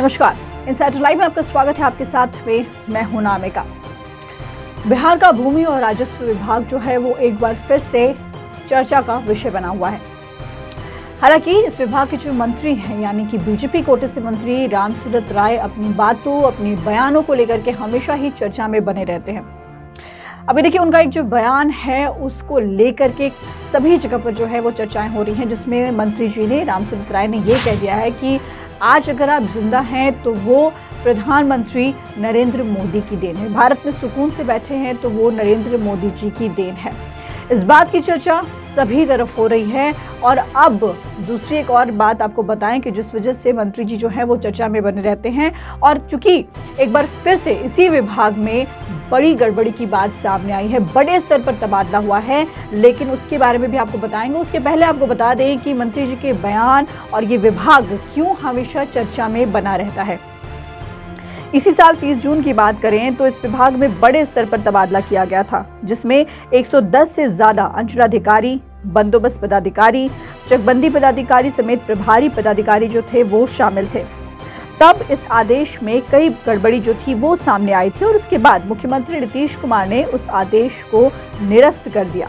नमस्कार, insider live में आपका स्वागत है। आपके साथ में मैं हूं नामिका। बिहार का भूमि और राजस्व विभाग जो है वो एक बार फिर से चर्चा का विषय बना हुआ है। हालांकि इस विभाग के जो मंत्री हैं यानी कि बीजेपी कोटे से मंत्री रामसूरत राय अपनी बातों, अपने बयानों को लेकर के हमेशा ही चर्चा में बने रहते हैं। अभी देखिए, उनका एक जो बयान है उसको लेकर के सभी जगह पर जो है वो चर्चाएं हो रही हैं, जिसमें मंत्री जी ने, रामसूरत राय ने ये कह दिया है कि आज अगर आप जिंदा हैं तो वो प्रधानमंत्री नरेंद्र मोदी की देन है। भारत में सुकून से बैठे हैं तो वो नरेंद्र मोदी जी की देन है। इस बात की चर्चा सभी तरफ हो रही है। और अब दूसरी एक और बात आपको बताएं कि जिस वजह से मंत्री जी जो है वो चर्चा में बने रहते हैं, और चूंकि एक बार फिर से इसी विभाग में बड़ी गड़बड़ी की बात सामने आई है, बड़े स्तर पर तबादला हुआ है, लेकिन उसके बारे में भी आपको बताएंगे। उसके पहले आपको बता दें कि मंत्री जी के बयान और ये विभाग क्यों हमेशा चर्चा में बना रहता है। इसी साल 30 जून की बात करें तो इस विभाग में बड़े स्तर पर तबादला किया गया था, जिसमें 110 से ज्यादा अंचलाधिकारी, बंदोबस्त पदाधिकारी, चकबंदी पदाधिकारी समेत प्रभारी पदाधिकारी जो थे वो शामिल थे। तब इस आदेश में कई गड़बड़ी जो थी वो सामने आई थी और उसके बाद मुख्यमंत्री नीतीश कुमार ने उस आदेश को निरस्त कर दिया,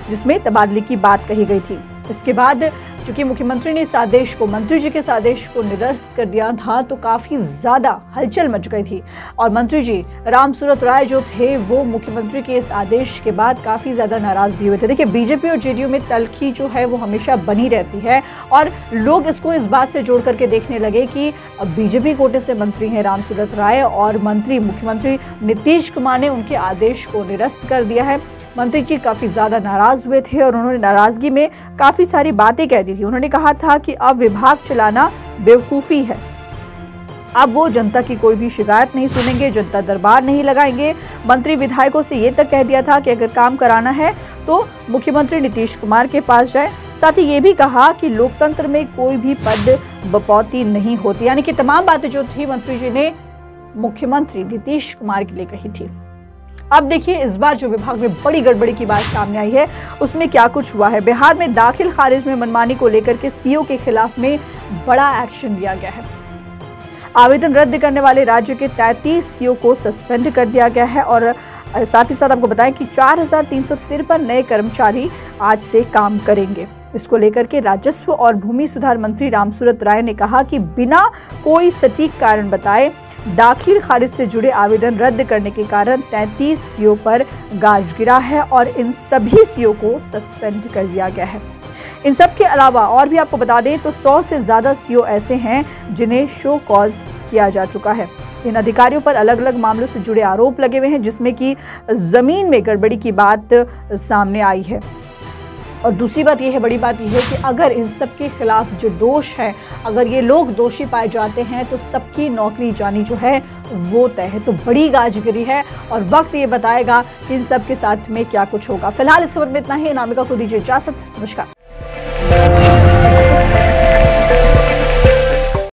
जिसमें तबादले की बात कही गई थी। इसके बाद चूंकि मुख्यमंत्री ने इस आदेश को, मंत्री जी के इस आदेश को निरस्त कर दिया था, तो काफी ज्यादा हलचल मच गई थी। और मंत्री जी रामसूरत राय जो थे वो मुख्यमंत्री के इस आदेश के बाद काफी ज्यादा नाराज भी हुए थे। देखिए, बीजेपी और जेडीयू में तल्खी जो है वो हमेशा बनी रहती है और लोग इसको इस बात से जोड़ करके देखने लगे कि बीजेपी कोटे से मंत्री हैं रामसूरत राय और मुख्यमंत्री नीतीश कुमार ने उनके आदेश को निरस्त कर दिया है। मंत्री जी काफ़ी ज़्यादा नाराज हुए थे और उन्होंने नाराज़गी में काफ़ी सारी बातें कह दी थी। उन्होंने कहा था कि अब विभाग चलाना बेवकूफ़ी है, अब वो जनता की कोई भी शिकायत नहीं सुनेंगे, जनता दरबार नहीं लगाएंगे। मंत्री विधायकों से ये तक कह दिया था कि अगर काम कराना है तो मुख्यमंत्री नीतीश कुमार के पास जाए। साथ ही ये भी कहा कि लोकतंत्र में कोई भी पद बपौती नहीं होती। यानी कि तमाम बातें जो थी मंत्री जी ने मुख्यमंत्री नीतीश कुमार के लिए कही थी। अब देखिए, इस बार जो विभाग में बड़ी गड़बड़ी की बात सामने आई है उसमें क्या कुछ हुआ है। बिहार में दाखिल खारिज में मनमानी को लेकर के सीओ के खिलाफ में बड़ा एक्शन लिया गया है। आवेदन रद्द करने वाले राज्य के 33 सीओ को सस्पेंड कर दिया गया है और साथ ही साथ आपको बताएं कि 4353 नए कर्मचारी आज से काम करेंगे। इसको लेकर के राजस्व और भूमि सुधार मंत्री रामसूरत राय ने कहा कि बिना कोई सटीक कारण बताए दाखिल खारिज से जुड़े आवेदन रद्द करने के कारण 33 सीओ पर गाज गिरा है और इन सभी सीओ को सस्पेंड कर दिया गया है। इन सब के अलावा और भी आपको बता दें तो 100 से ज्यादा सीओ ऐसे हैं जिन्हें शो कॉज किया जा चुका है। इन अधिकारियों पर अलग अलग मामलों से जुड़े आरोप लगे हुए हैं, जिसमें कि जमीन में गड़बड़ी की बात सामने आई है। और दूसरी बात यह है, बड़ी बात यह है कि अगर इन सब के खिलाफ जो दोष है, अगर ये लोग दोषी पाए जाते हैं तो सबकी नौकरी जानी जो है वो तय है। तो बड़ी गाजगिरी है और वक्त ये बताएगा कि इन सब के साथ में क्या कुछ होगा। फिलहाल इस खबर में इतना ही। नामिका को दीजिए इजाजत। नमस्कार।